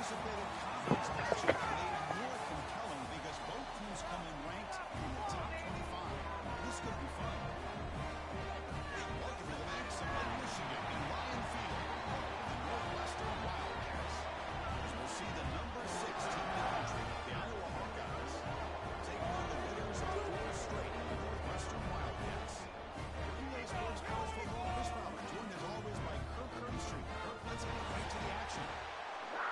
anticipated conference matchup made more compelling because both teams come in ranked in the top 25. This could be fun. Welcome to the Max of Lake Michigan in Ryan Field, the Northwestern Wildcats. As we'll see the number 6 team in the country, the Iowa Hawkeyes, taking on the winners of 4 straight, the Northwestern Wildcats. PA Sports College Football, Chris Fowler, joined as always by Kirk Herbstreit. Kirk, let's get right to the action. The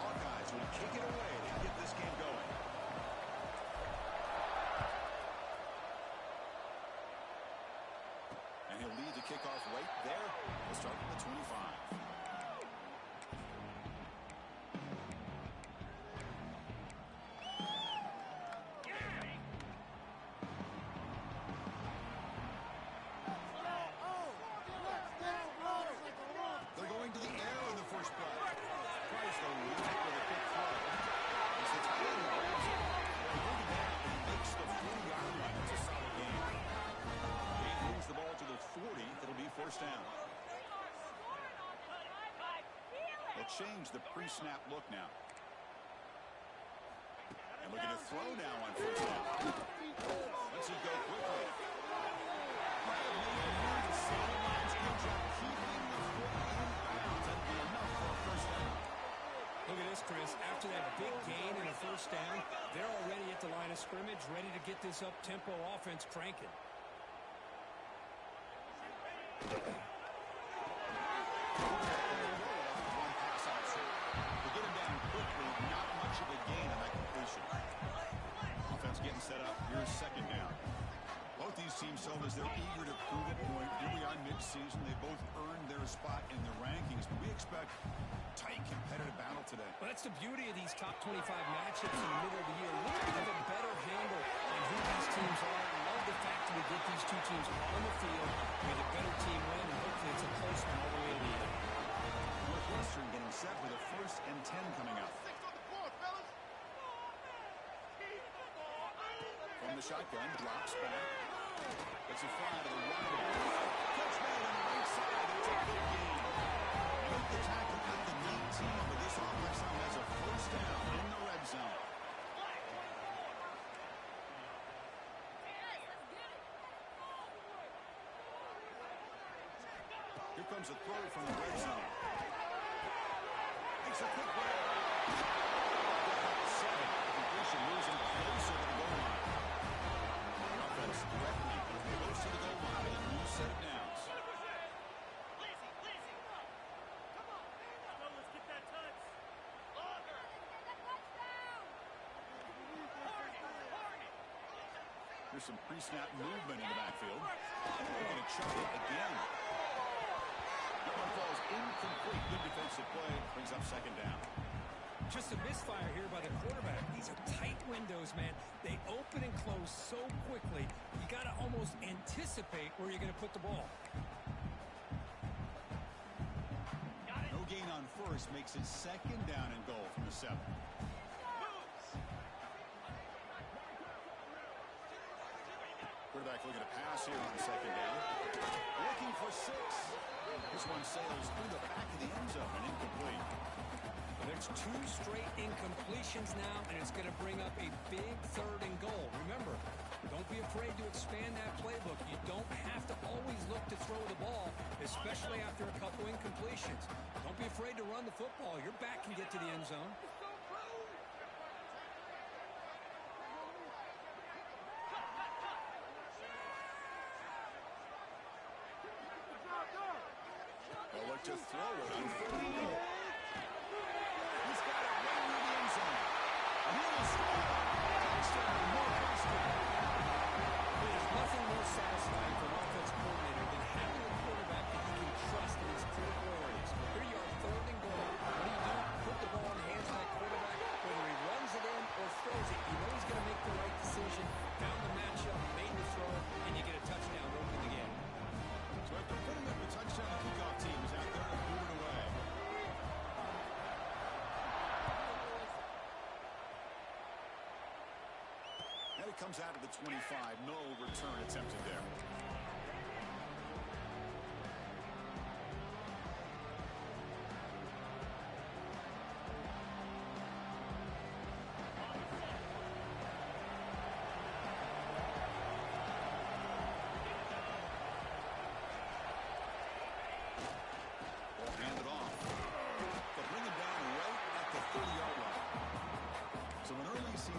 Hawkeyes will kick it away to get this game going. And he'll lead the kickoff right there. We'll start with the 25. They're going to the air in the first play. Price, though, leads it with a quick throw. As the tight end grabs it. They bring it down and makes the 40-yard line. It's a solid game. He moves the ball to the 40. It'll be first down. They'll change the pre-snap look now. And looking to throw now on first down. Lets it go quickly. Might have made it near the sidelines. Good job keeping the foot in bounds. That'd be enough for a first down. Look at this, Chris. After that big gain and a first down, they're already at the line of scrimmage, ready to get this up-tempo offense cranking. One pass option. To get him down quickly, not much of a gain on that completion. Offense getting set up. Here's second down. Both these teams show as they're eager to prove a point. Here we are mid-season. They both earned their spot in the rankings, but we expect tight competitive battle today. Well, that's the beauty of these top 25 matchups in the middle of the year. We're going to have a better handle on who these teams are. I love the fact that we get these two teams on the field. May the better team win, and hopefully it's a close one all the way to the end. Northwestern getting set with a 1st and 10 coming up. From the shotgun, drops back. It's a fly to the right. Catch made on the right side. It's a big gain. Make the tackle at the 19, but this offense now has a first down in the red zone. Here comes a throw from the red zone. Makes a quick break. 7. Completion moves him closer to the goal line. Offense threatening. Close to the goal line. A new set of downs. There's some pre-snap movement in the backfield. They're going to chuck it again. That one falls incomplete. Good defensive play. Brings up second down. Just a misfire here by the quarterback. These are tight windows, man. They open and close so quickly, you got to almost anticipate where you're going to put the ball. No gain on first makes it second down and goal from the 7. Quarterback looking to pass here on second down. Looking for 6. This one sails through the back of the end zone and incomplete. There's 2 straight incompletions now, and it's going to bring up a big 3rd and goal. Remember, don't be afraid to expand that playbook. You don't have to always look to throw the ball, especially after a couple incompletions. Don't be afraid to run the football. Your back can get to the end zone. They'll look to throw it on 3rd. He's got it right near the end zone. And he will score. Touchdown, Northwestern. There's nothing more satisfying for an offense coordinator than having a quarterback that you can trust in these critical areas. Here you are, 3rd and goal. What do? Put the ball in the hands of that quarterback. Whether he runs it in or throws it, you know he's going to make the right decision. Found the matchup, made the throw, and you get a touchdown to open the game. So after putting up the touchdown, the kickoff team is out there to move it away. And it comes out of the 25. No return attempted there.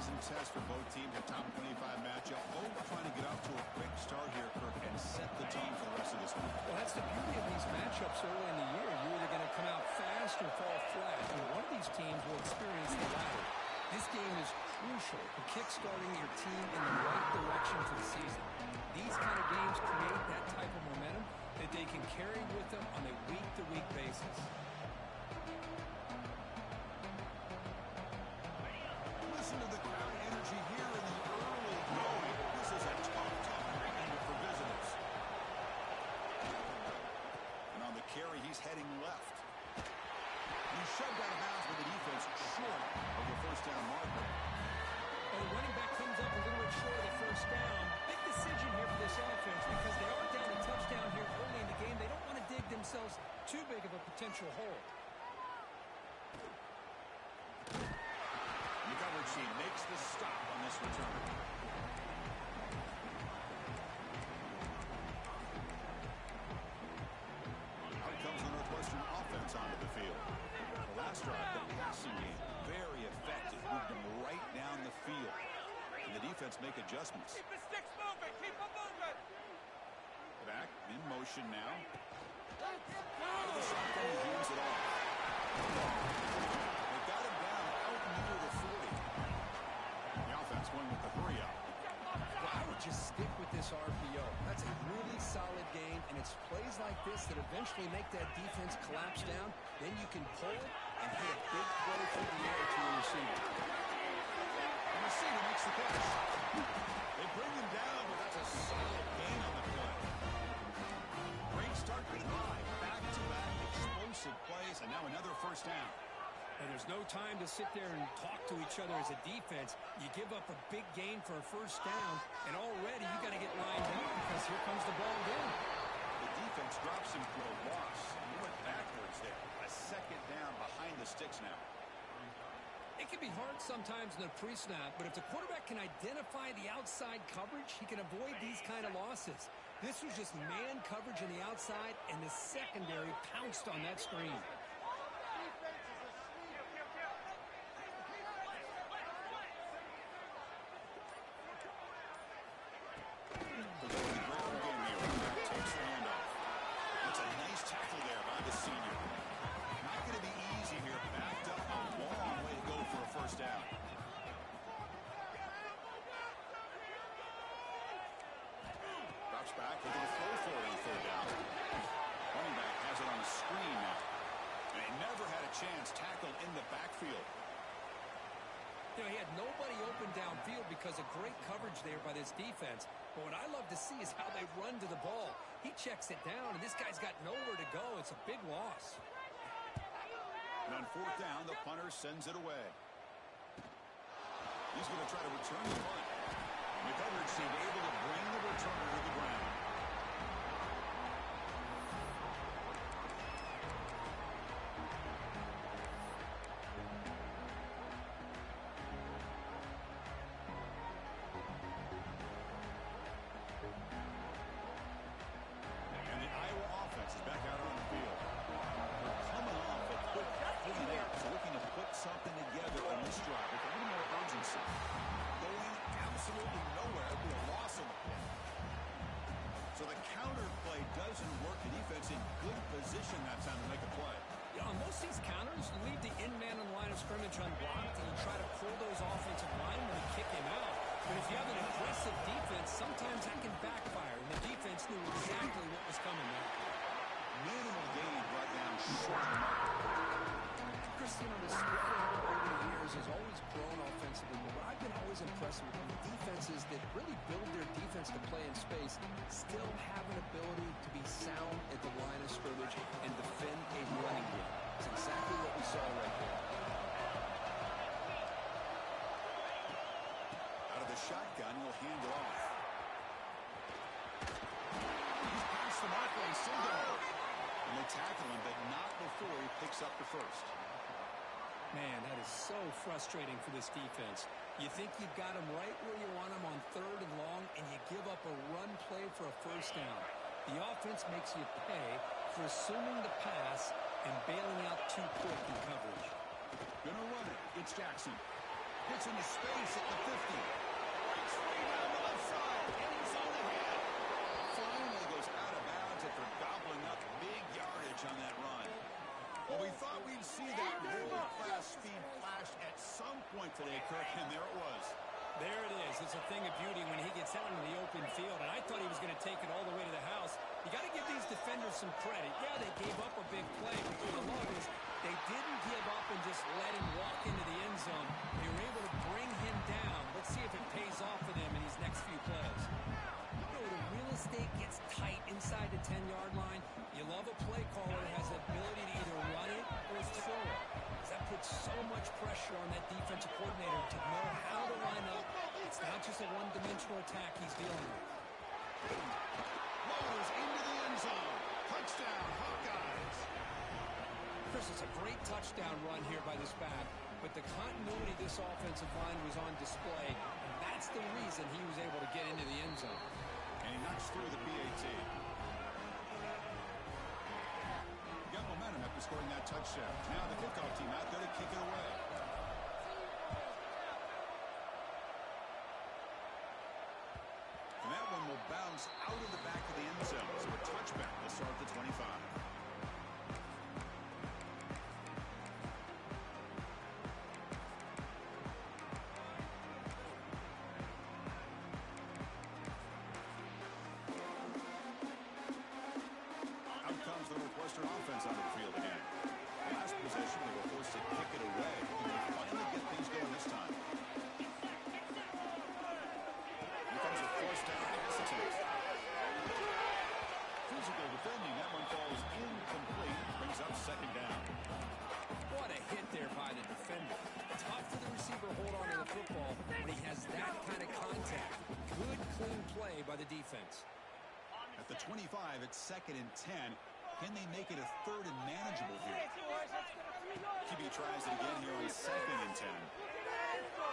preseason test for both teams, a top 25 matchup. Both trying to get off to a quick start here, Kirk, and set the tone for the rest of this week. Well, that's the beauty of these matchups early in the year. You're either going to come out fast or fall flat, and one of these teams will experience the latter. This game is crucial for kickstarting your team in the right direction for the season. These kind of games create that type of momentum that they can carry with them on a week-to-week basis. Listen to the crowd energy here in the early going. This is a tough game for visitors. And on the carry, he's heading left. He's shoved out of bounds with the defense short of the first down marker. And the running back comes up a little bit short of the first down. Big decision here for this offense because they are down a touchdown here early in the game. They don't want to dig themselves too big of a potential hole. The coverage team makes the stop on this return. Out comes the Northwestern offense onto the field. The last drive, the passing game, very effective. Moved them right down the field. And the defense make adjustments. Keep the sticks moving. Keep them moving. Back in motion now. Out of the shotgun, he heaves it off. They got him down out near the 40. The offense going with the hurry up. Well, I would just stick with this RPO. That's a really solid game, and it's plays like this that eventually make that defense collapse down. Then you can pull it and hit a big play through the air to your receiver. The receiver makes the catch. They bring him down, but that's a solid gain on the play. Great start to the drive. Back-to-back explosive plays, and now another first down. And there's no time to sit there and talk to each other as a defense. You give up a big gain for a first down, and already you got to get lined up because here comes the ball again. The defense drops him for a loss. He went backwards there. A second down behind the sticks now. It can be hard sometimes in the pre-snap, but if the quarterback can identify the outside coverage, he can avoid these kind of losses. This was just man coverage on the outside, and the secondary pounced on that screen. Back, they're going to throw for it on third down. Running back has it on the screen now. And he never had a chance tackled in the backfield. You know, he had nobody open downfield because of great coverage there by this defense. But what I love to see is how they run to the ball. He checks it down, and this guy's got nowhere to go. It's a big loss. And on fourth down, the punter sends it away. He's going to try to return the punt. The coverage team able to bring the returner to the ground. And the Iowa offense is back out on the field. They're coming off a quick 3 out, so looking to put something together on this drive with a little more urgency. Going absolutely nowhere would be a loss on the play. So the counter play doesn't work. The defense in good position that time to make a play. You know, on most of these counters, you leave the in-man on the line of scrimmage unblocked, and you try to pull those offensive linemen and kick him out. But if you have an aggressive defense, sometimes that can backfire, and the defense knew exactly what was coming there. Minimal gain brought down short. Chris, you know, the spread over the years has always grown offensively, but what I've been always impressed with the defenses that really build their defense to play in space still have an ability to be sound at the line of scrimmage and defend a running game. It's exactly what we saw right there. Out of the shotgun, he'll hand it off. He's past the mark on Singletary. And they tackle him, but not before he picks up the first. Man, that is so frustrating for this defense. You think you've got them right where you want them on third and long, and you give up a run play for a first down. The offense makes you pay for assuming the pass and bailing out too quick in coverage. Gonna run it. It's Jackson. Gets into space at the 50. Breaks free down the left side. And he's on the hit. Finally goes out of bounds after gobbling up big yardage on that run. Well, we thought we'd see that world-class speed flash at some point today, Kirk, and there it was. There it is. It's a thing of beauty when he gets out into the open field, and I thought he was going to take it all the way to the house. You got to give these defenders some credit. Yeah, they gave up a big play, but what I love is they didn't give up and just let him walk into the end zone. They were able to bring him down. Let's see if it pays off for them in these next few plays. You know, the real estate gets tight inside the 10-yard line. You love a play caller that has the ability to either run it or throw it. That puts so much pressure on that defensive coordinator to know how to line up. It's not just a one-dimensional attack he's dealing with. Motors into the end zone. Touchdown, Hawkeyes. Chris, it's a great touchdown run here by this back, but the continuity of this offensive line was on display, and that's the reason he was able to get into the end zone. And he knocks through the PAT. Got momentum after scoring that touchdown. Now the kickoff team out there to kick it away. And that one will bounce out of the back of the end zone. So a touchback will start at the 25. Out comes the Northwestern offense onto the field again. Last possession, they were forced to kick it away. And they finally get things going this time. Here comes a force down to hesitate. Physical defending. That one falls incomplete. Brings up second down. What a hit there by the defender. Tough for the receiver to hold on to the football when he has that kind of contact. Good, clean play by the defense. At the 25, it's 2nd and 10. Can they make it a 3rd and manageable here? QB tries it again here on 2nd and 10.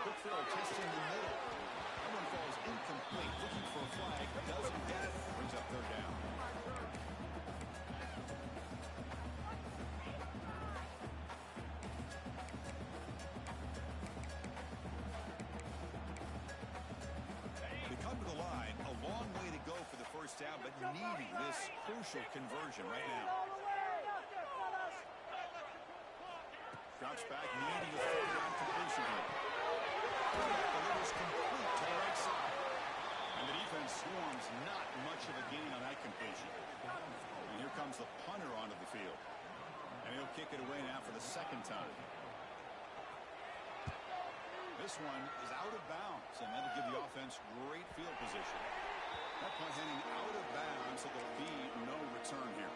Quick throw, testing the middle. That one falls incomplete. Looking for a flag. Doesn't get it. Brings up 3rd down. They come to the line. A long way to go for the first down, but needing this crucial conversion right now. Drops back, needing a 3rd down completion here. Delivers complete to the right side. And the defense swarms, not much of a gain on that completion. And here comes the punter onto the field. And he'll kick it away now for the 2nd time. This one is out of bounds, and that'll give the offense great field position. That point heading out of bounds, so there'll be no return here.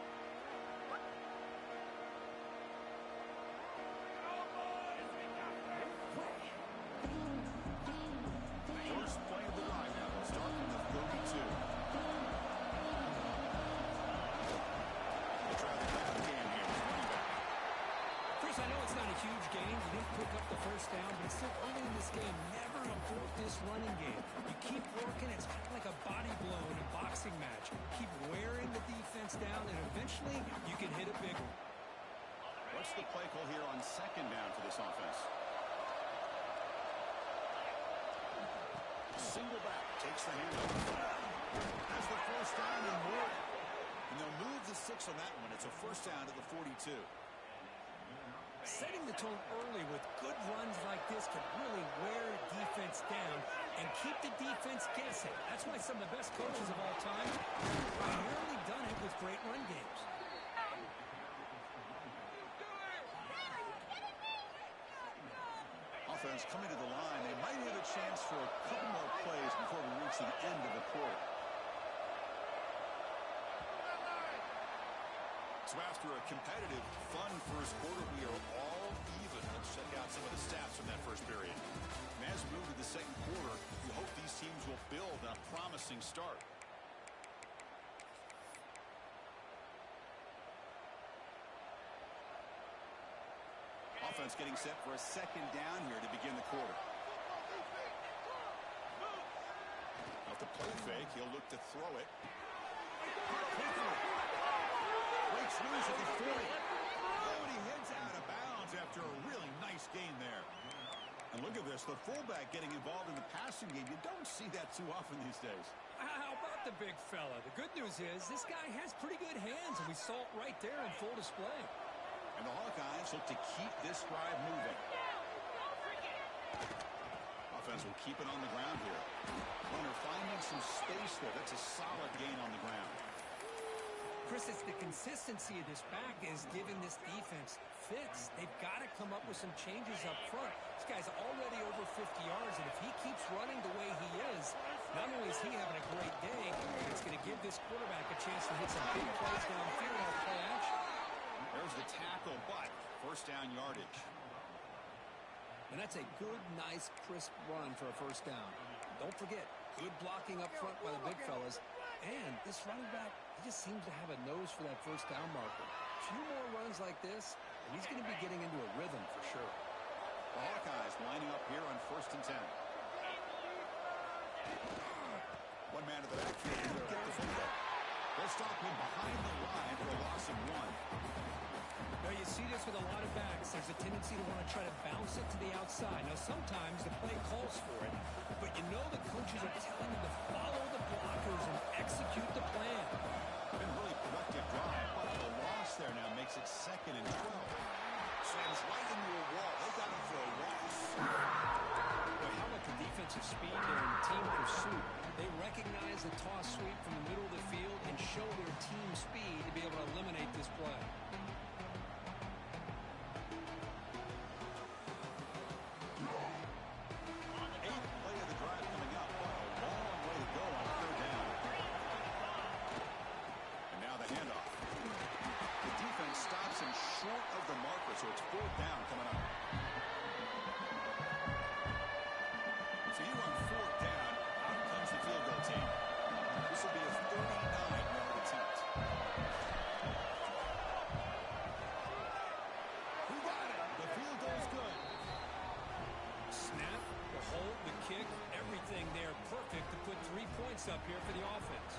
First play of the drive now. We'll start from the 32. They try the ground game here with running back. Chris, I know it's not a huge game. You didn't pick up the first down, but it's still early in this game. Never abort this running game. You keep working. It's kind of like a body blow in a boxing match. Keep wearing the defense down, and eventually you can hit a big one. What's the play call here on 2nd down for this offense? Single back, takes the handoff. Has the first down and more. And they'll move the 6 on that one. It's a first down to the 42. Setting the tone early with good runs like this can really wear a defense down and keep the defense guessing. That's why some of the best coaches of all time have primarily done it with great run games. Offense coming to the line. They might have a chance for a couple more plays before we reach the end of the quarter. So after a competitive, fun first quarter, we are all even. Let's check out some of the stats from that first period. And as we move to the 2nd quarter, we hope these teams will build on a promising start. Offense getting set for a 2nd down here to begin the quarter. Off the play fake, he'll look to throw it. Breaks loose at the 40. Oh, and he heads out of bounds after a really nice gain there. And look at this, the fullback getting involved in the passing game. You don't see that too often these days. How about the big fella? The good news is this guy has pretty good hands, and we saw it right there on full display. And the Hawkeyes look to keep this drive moving. Offense will keep it on the ground here. Runner finding some space there. That's a solid gain on the ground. Chris, it's the consistency of this back is giving this defense fits. They've got to come up with some changes up front. This guy's already over 50 yards, and if he keeps running the way he is, not only is he having a great day, it's going to give this quarterback a chance to hit some big plays downfield on play action. There's the tackle, but first down yardage. And that's a good, nice, crisp run for a first down. Don't forget, good blocking up front by the big fellas. And this running back, he just seems to have a nose for that first down marker. A few more runs like this, and he's going to be getting into a rhythm for sure. The Hawkeyes lining up here on 1st and 10. One man to the backfield to get the football. They'll stop him behind the line for a loss of 1. Now you see this with a lot of backs. There's a tendency to want to try to bounce it to the outside. Now sometimes the play calls for it, but you know the coaches are telling them to follow the blockers and execute the plan. Been a really productive drive, but the loss there now makes it 2nd and 12. Slams right into a wall. They got him for a loss. But how about the defensive speed there in team pursuit? They recognize the toss sweep from the middle of the field and show their team speed to be able to eliminate this play. 8th play of the drive coming up, but a long way to go on 3rd down. And now the handoff. The defense stops him short of the marker, so it's 4th down coming up. So you run 4th down, out comes the field goal team. This will be a 39-yard attempt. Who got it? The field goal's good. Snap, the hold, the kick, everything there perfect to put 3 points up here for the offense.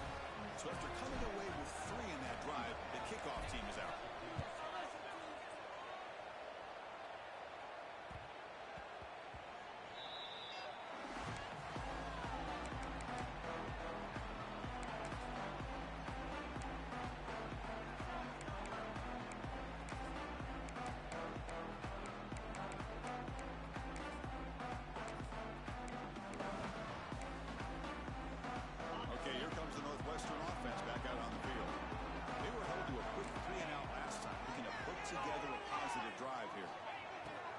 So after coming away with 3 in that drive, the kickoff team is out. Okay, here comes the Northwestern offense back out on the field. They were held to a quick 3-and-out last time, looking to put together a positive drive here.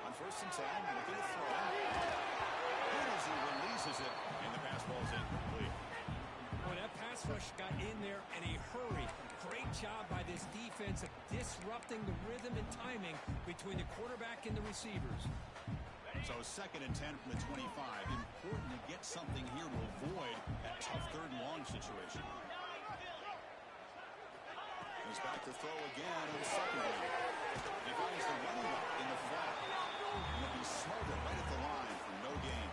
On 1st and 10, looking to throw. Good as he releases it, and the pass ball is incomplete. Boy, that pass rush got in there in a hurry. Great job by this defense of disrupting the rhythm and timing between the quarterback and the receivers. So 2nd and 10 from the 25. Important to get something here to avoid that tough 3rd and long situation. He's back to throw again on the 2nd down. He finds the running back in the flat. And he'll be smothered right at the line for no gain.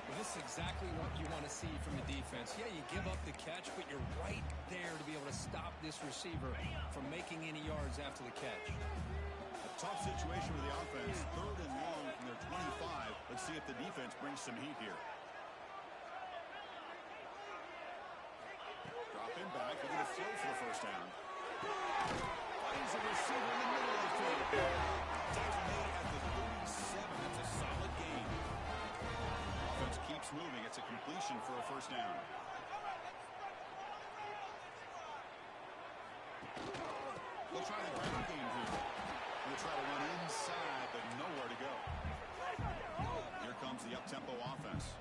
Well, this is exactly what you want to see from the defense. Yeah, you give up the catch, but you're right there to be able to stop this receiver from making any yards after the catch. A tough situation with the offense. 3rd and long from their 25. Let's see if the defense brings some heat here. Drop him back. Looking to throw for the first down. Finds a receiver in the middle of the field. Tackle made at the 37. That's a solid gain. Offense keeps moving. It's a completion for a first down. They'll try the ground game here. They'll try to run inside, but nowhere to go. Here comes the up-tempo offense.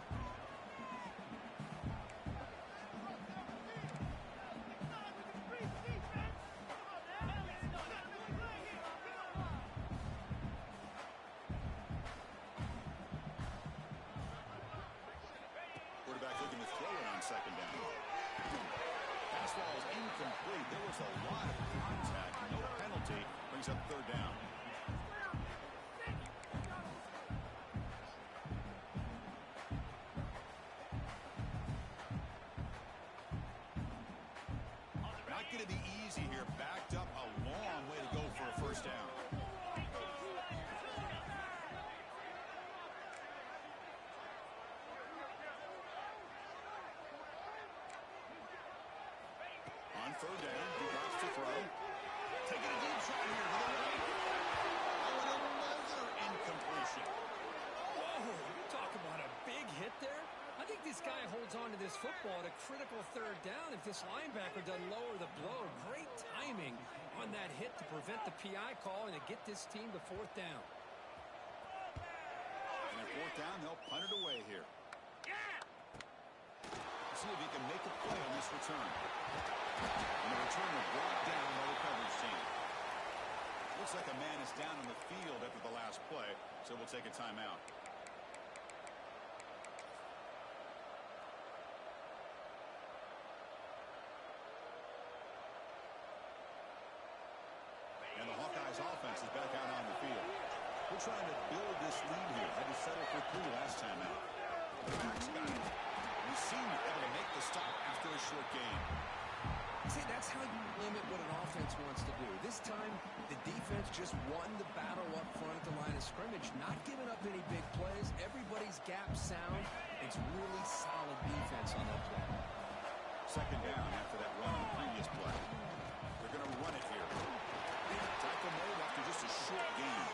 Quarterback looking to throw it on 2nd down. Pass ball is incomplete. There was a lot of contact. No penalty. Brings up 3rd down. Not going to be easy here. Backed up a long way to go for a first down. third down. He drops to throw. Taking a deep shot here to the right. Oh, and another incompletion. Whoa, you talk about a big hit there. I think this guy holds on to this football at a critical third down. If this linebacker doesn't lower the blow, great timing on that hit to prevent the PI call and to get this team to fourth down. And at fourth down, they'll punt it away here. See if he can make a play on this return. And the return is brought down by the coverage team. Looks like a man is down on the field after the last play, so we'll take a timeout. And the Hawkeyes offense is back out on the field. We're trying to build this lead here. Had to settle for 3 last time out. The back's got it. We seem able to make the stop after a short gain. See, that's how you limit what an offense wants to do. This time, the defense just won the battle up front at the line of scrimmage, not giving up any big plays. Everybody's gap sound. It's really solid defense on that play. Second down after that run on the previous play. They're going to run it here. Tackle made after just a short gain.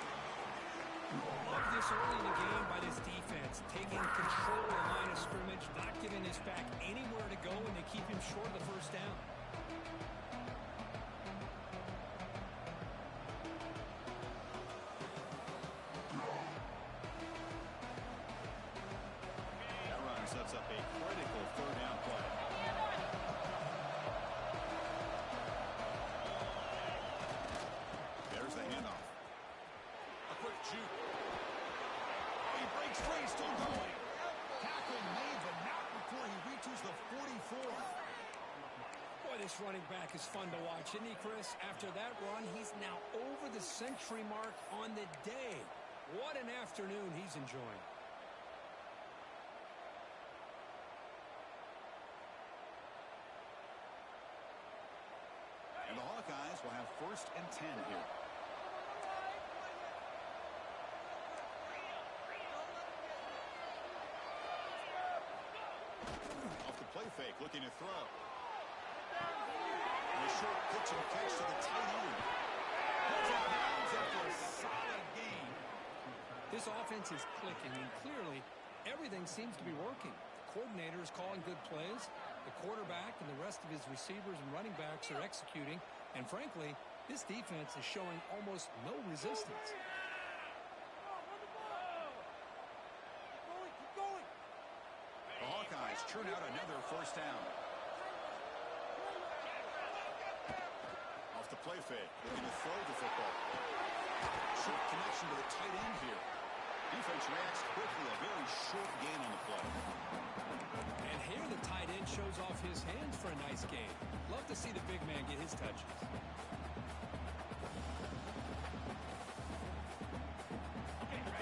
Love this early in the game by this defense, taking control of the line of scrimmage, not giving this back anywhere to go, and they keep him short of the first down. That run sets up a critical third down play. There's the handoff. A quick shoot. He breaks free, still going. Tackle made, but not before he reaches the 44. Boy, this running back is fun to watch, isn't he, Chris? After that run, he's now over the century mark on the day. What an afternoon he's enjoying. And the Hawkeyes will have 1st and 10 here. Off the play fake, looking to throw. And a short pitch and catch to the tight end. Puts it bounds after a solid gain. This offense is clicking, and clearly everything seems to be working. The coordinator is calling good plays. The quarterback and the rest of his receivers and running backs are executing. And frankly, this defense is showing almost no resistance. The Hawkeyes churn out another first down. Off the play fake, looking to throw the football. Short connection to the tight end here. Defense reacts quickly, a very short gain on the play. And here the tight end shows off his hands for a nice gain. Love to see the big man get his touches.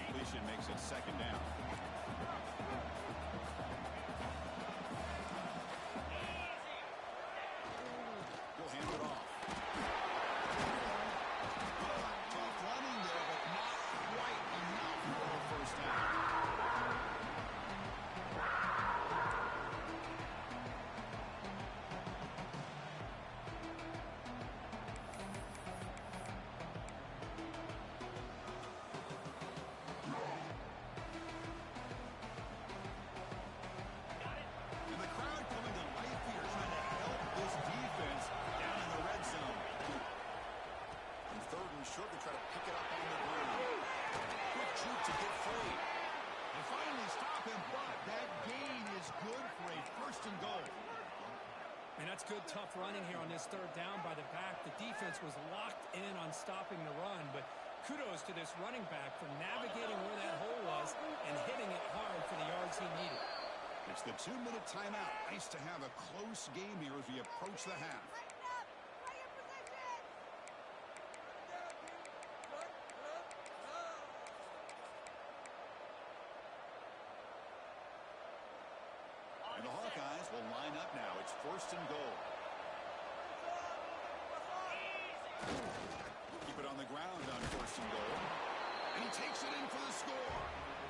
Completion makes it second down. He'll hand it off. Tough running there, but not quite enough for a first down. And the crowd coming to life here, trying to help this defense down in the red zone. And 3rd and short, they try to pick it up on the ground. Quick juke to get free. They finally stop him, but that gain is good for a 1st and goal. And that's good, tough running here on this third down by the back. The defense was locked in on stopping the run, but kudos to this running back for navigating where that hole was and hitting it hard for the yards he needed. It's the 2-minute timeout. Nice to have a close game here as we approach the half. And the Hawkeyes will line up now. It's 1st and goal. Keep it on the ground on 1st and goal. And he takes it in for the score.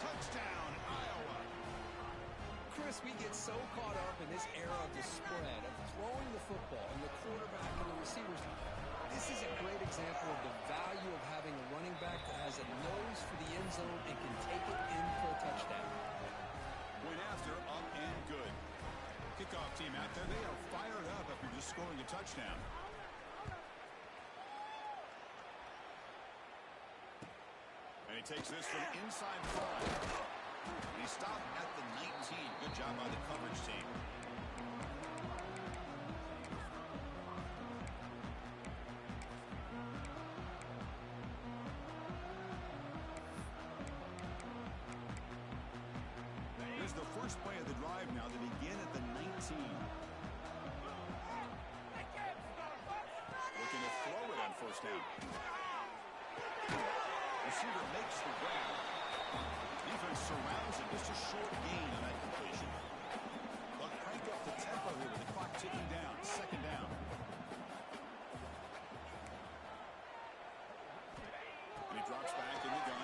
Touchdown, Iowa. Chris, Chris, we get so caught up in this era of the spread, of throwing the football and the quarterback and the receivers. This is a great example of the value of having a running back that has a nose for the end zone and can take it in for a touchdown. Point after, up and good. Kickoff team out there, they are fired up after just scoring a touchdown. And he takes this from inside 5. He stopped at the 19. Good job by the coverage team. Here's the first play of the drive now. They begin at the 19. Looking to throw it on first down. Receiver makes the grab. Defense surrounds it. Just a short gain on that completion. They'll crank up the tempo here with the clock ticking down. Second down. And he drops back in the gun.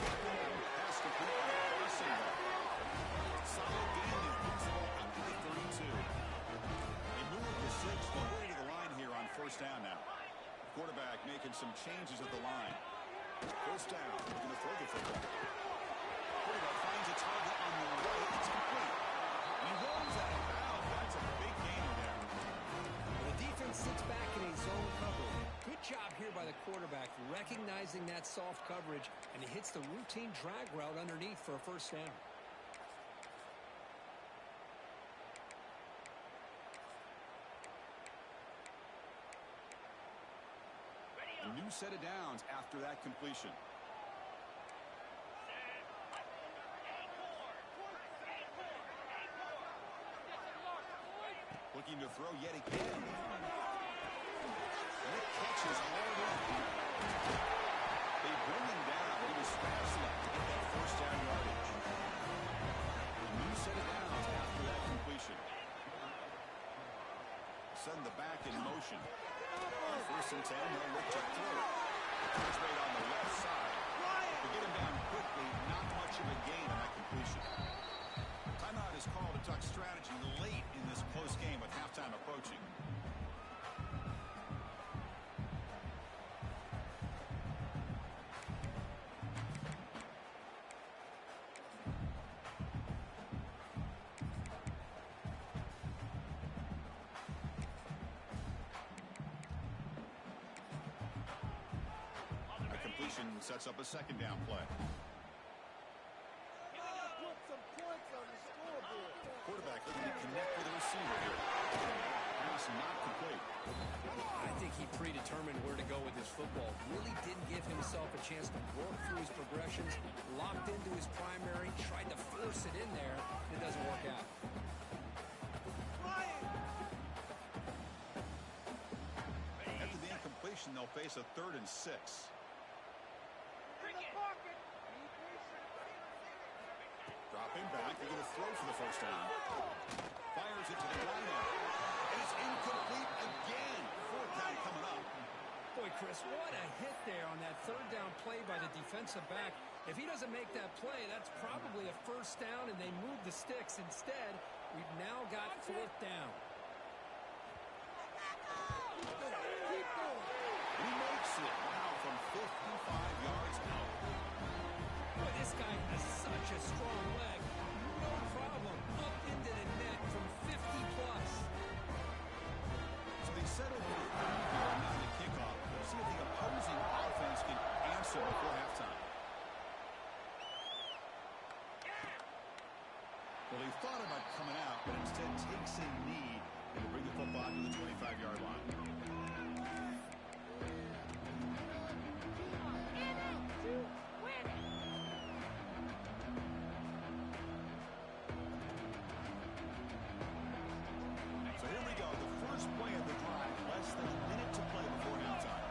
Pass complete by a crossing back. Solid gain there. Moves the ball up to the 32. They move to 6. They'll go to the line here on first down now. Quarterback making some changes at the line. First down. They're going to throw the football. Quarterback finds a target on the right. It's complete. And he rolls out of bounds. That's a big gainer there. The defense sits back in a zone cover. Good job here by the quarterback, recognizing that soft coverage, and he hits the routine drag route underneath for a first down. A new set of downs after that completion. Looking to throw yet again. That catch is hard in. They bring him down. He was fast enough to get that first down yardage. A new set of downs after that completion. Send the back in motion. First and 10, they'll look to throw it. It's made on the left side. To get him down quickly, not much of a gain on that completion. Timeout is called to talk strategy late in this close game with halftime approaching. Sets up a second down play. Quarterback looking to connect with the receiver here. Pass not complete. I think he predetermined where to go with his football. Really didn't give himself a chance to work through his progressions. Locked into his primary, tried to force it in there, and it doesn't work out. After the incompletion, they'll face a 3rd and 6. Dropping back, they're going to throw for the first down. Fires it to the ground. And it's incomplete again. 4th down coming up. Boy, Chris, what a hit there on that 3rd down play by the defensive back. If he doesn't make that play, that's probably a first down, and they move the sticks. Instead, we've now got 4th down. He makes it. Wow, from 55 yards out. Boy, this guy has such a strong leg. No problem. Up into the net from 50-plus. So they settle for now the kickoff. Let's see if the opposing offense can answer before halftime. Well, he thought about coming out, but instead takes a knee and will bring the football to the 25-yard line. So here we go. The first play of the drive. Less than a minute to play before halftime.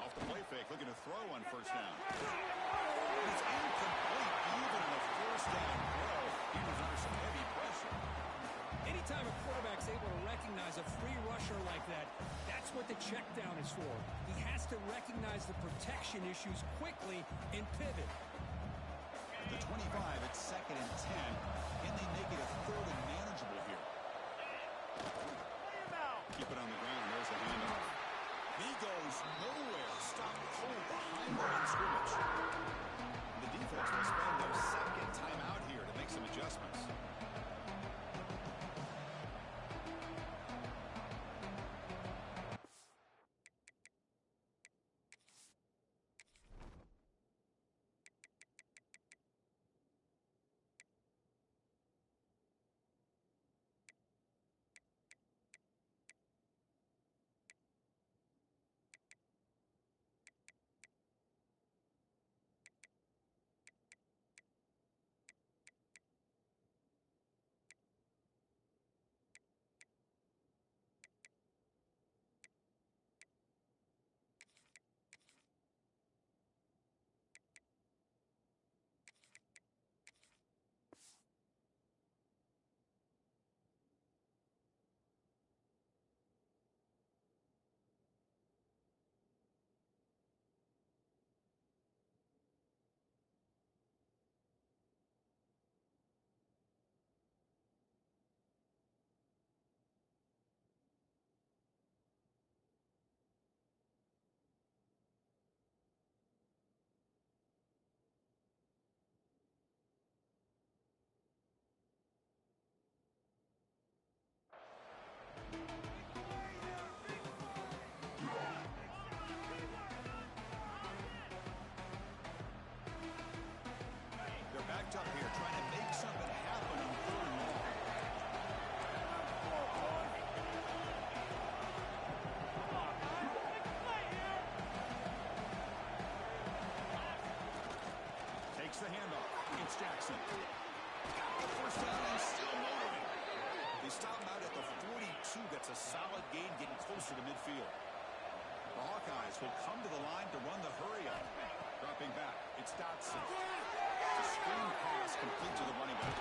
Off the play fake, looking to throw on first down. It's incomplete. Even on a first down throw, he was under some heavy pressure. Anytime a quarterback's able to recognize a free rusher like that, that's what the check down is for. He has to recognize the protection issues quickly and pivot. the 25, it's 2nd and 10. Can they make it a 3rd and manageable here? Keep it on the ground. There's the handoff. He goes nowhere. Stop cold behind the line scrimmage. The defense will spend their 2nd timeout here to make some adjustments. They're backed up here, trying to make something happen on 3rd and long. Takes the handoff. It's Jackson. Got the 1st down and still moving. They stop him out at the 42. That's a solid gain, getting closer to midfield. The Hawkeyes will come to the line to run the hurry up. Dropping back, it's Dotson. The screen pass complete to the running back.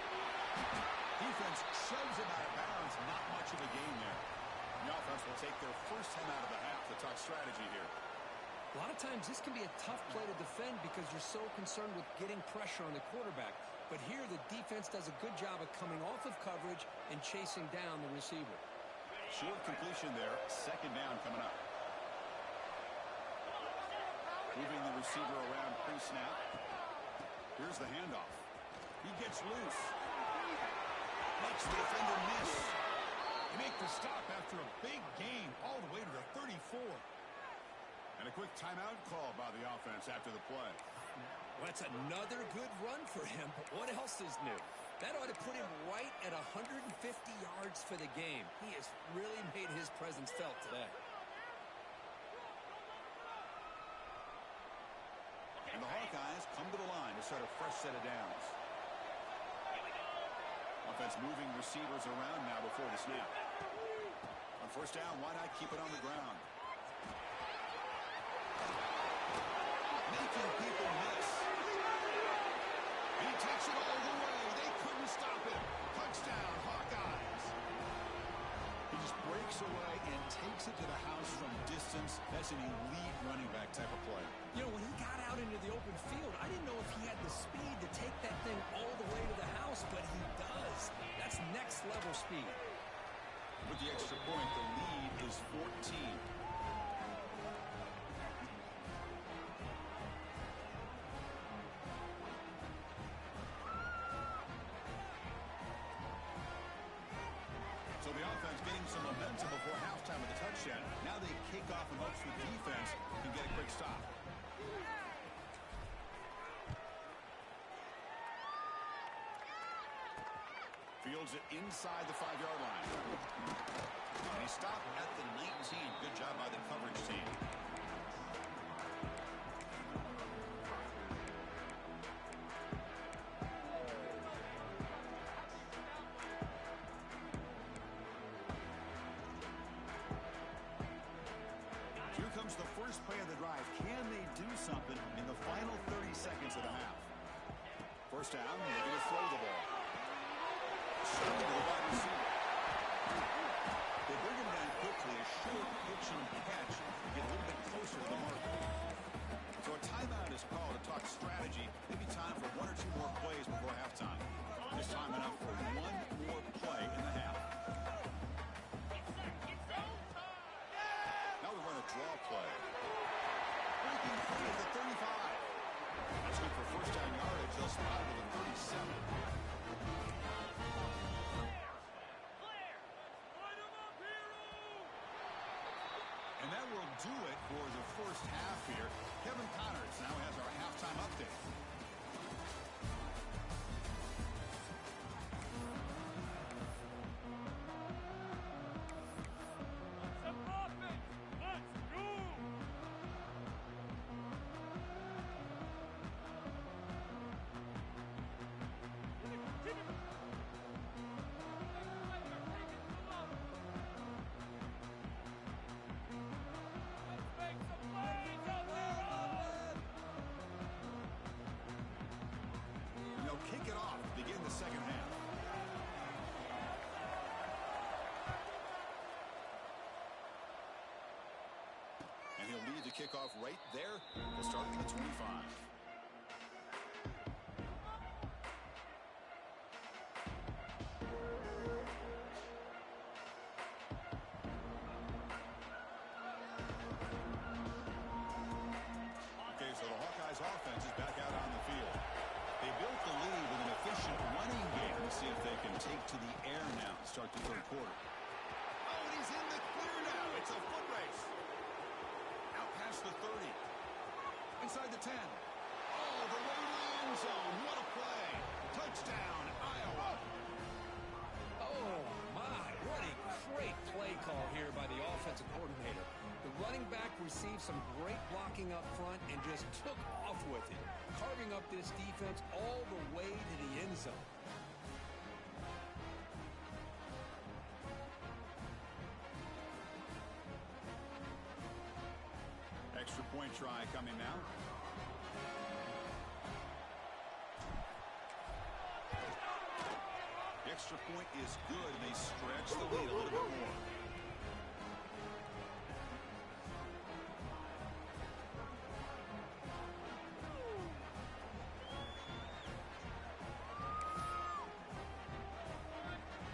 Defense shoves him out of bounds. Not much of a gain there. The offense will take their 1st time out of the half to talk strategy here. A lot of times this can be a tough play to defend because you're so concerned with getting pressure on the quarterback. But here the defense does a good job of coming off of coverage and chasing down the receiver. Short completion there. 2nd down coming up. Moving the receiver around pre-snap. Here's the handoff. He gets loose. Makes the defender miss. They make the stop after a big gain all the way to the 34. And a quick timeout call by the offense after the play. Well, that's another good run for him, but what else is new? That ought to put him right at 150 yards for the game. He has really made his presence felt today. And the Hawkeyes come to the line to start a fresh set of downs. Offense moving receivers around now before the snap. On 1st down, why not keep it on the ground? Making people miss. He takes it all the way. They couldn't stop him. Touchdown, Hawkeyes. He just breaks away and takes it to the house from distance. That's an elite running back type of play. You know, when he got out into the open field, I didn't know if he had the speed to take that thing all the way to the house, but he does. That's next level speed. With the extra point, the lead is 14. So the offense getting some momentum before halftime with the touchdown. Now they kick off and hopes the defense can get a quick stop. Fields it inside the 5-yard line. And he stopped at the 19. Good job by the coverage team. Here comes the first play of the drive. Can they do something in the final 30 seconds of the half? 1st down, they're going to throw the ball. Straight to the wide receiver. They bring him down quickly. A short pitch and catch to get a little bit closer to the marker. So a timeout is called to talk strategy. Maybe time for 1 or 2 more plays. do it for the first half here. Kevin Connors now has our halftime update. Some offense. Let's go. Keep it. Let's make some plays out there. And they'll kick it off to begin the second half. And he'll lead the kickoff right there. We'll start from the 25. Okay, so the Hawkeyes offense is back out on the field. They built the lead with an efficient running game to see if they can take to the air now to start the third quarter. Oh, and he's in the clear now. It's a foot race. Out past the 30. Inside the 10. Oh, the way to the end zone. What a play. Touchdown, Iowa. Oh, my. What a great play call here by the offensive coordinator. The running back received some great blocking up front and just took off with it, carving up this defense all the way to the end zone. Extra point try coming now. The extra point is good, and they stretch the lead a little bit more.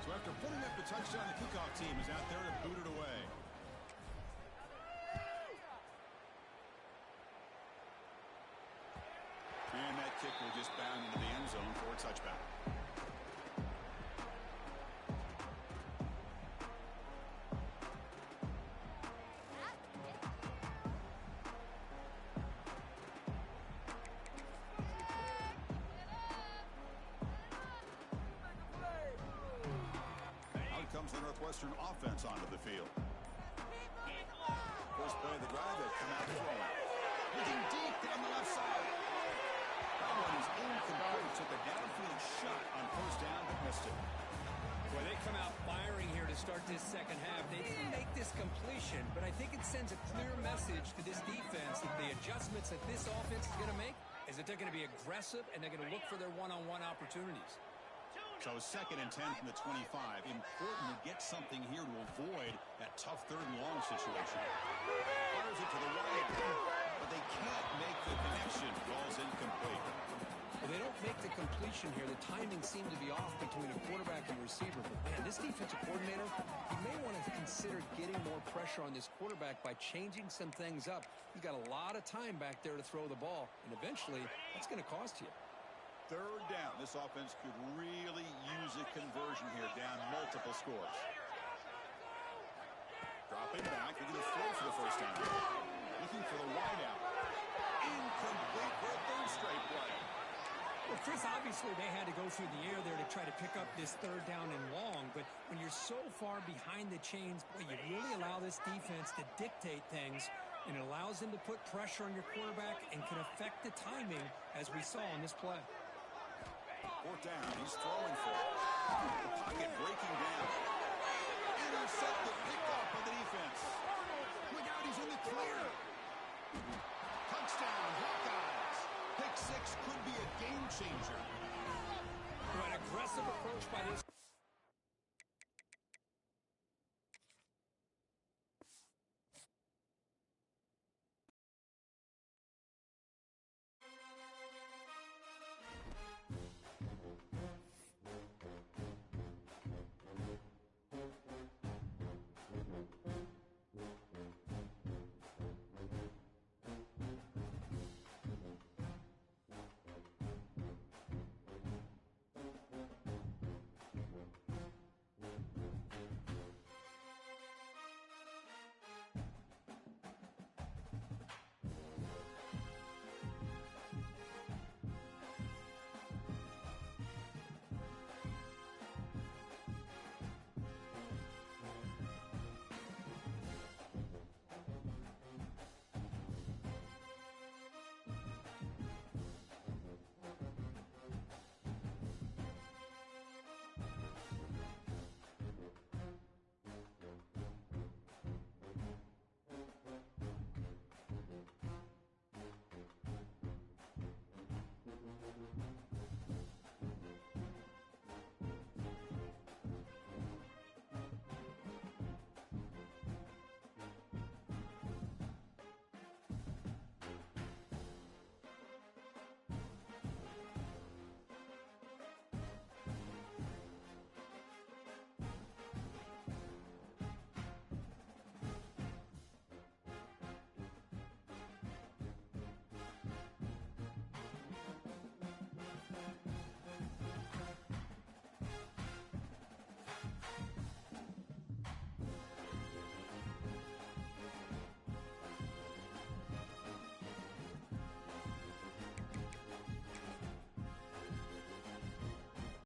So after putting up the touchdown, the kickoff team is out there to boot it away. And that kick will just bound into the end zone for a touchback. Out comes the Northwestern offense onto the field. First play of the drive, they come out throwing. Looking deep down the left side. That one is incomplete. Took a downfield shot on first down, but missed it. Boy, they come out firing here to start this second half. They didn't make this completion, but I think it sends a clear message to this defense that the adjustments that this offense is going to make is that they're going to be aggressive and they're going to look for their one-on-one opportunities. So 2nd and 10 from the 25. Important to get something here to avoid that tough 3rd and long situation. Fires it to the right, but they can't make the connection. Ball's incomplete. Well, they don't make the completion here. The timing seemed to be off between a quarterback and receiver. But, man, this defensive coordinator, he may want to consider getting more pressure on this quarterback by changing some things up. He's got a lot of time back there to throw the ball, and eventually that's going to cost you. 3rd down. This offense could really use a conversion here, down multiple scores. Dropping back, they're going to throw for the first time. Looking for the wideout. Incomplete for a 3rd straight play. Well, Chris, obviously they had to go through the air there to try to pick up this 3rd down and long, but when you're so far behind the chains, boy, you really allow this defense to dictate things, and it allows them to put pressure on your quarterback and can affect the timing, as we saw on this play. 4th down, he's throwing for it. The pocket breaking down. Intercepted, picked off by the defense. Look out, he's in the clear. Touchdown, Hawkeyes. Pick 6 could be a game changer. An aggressive approach by this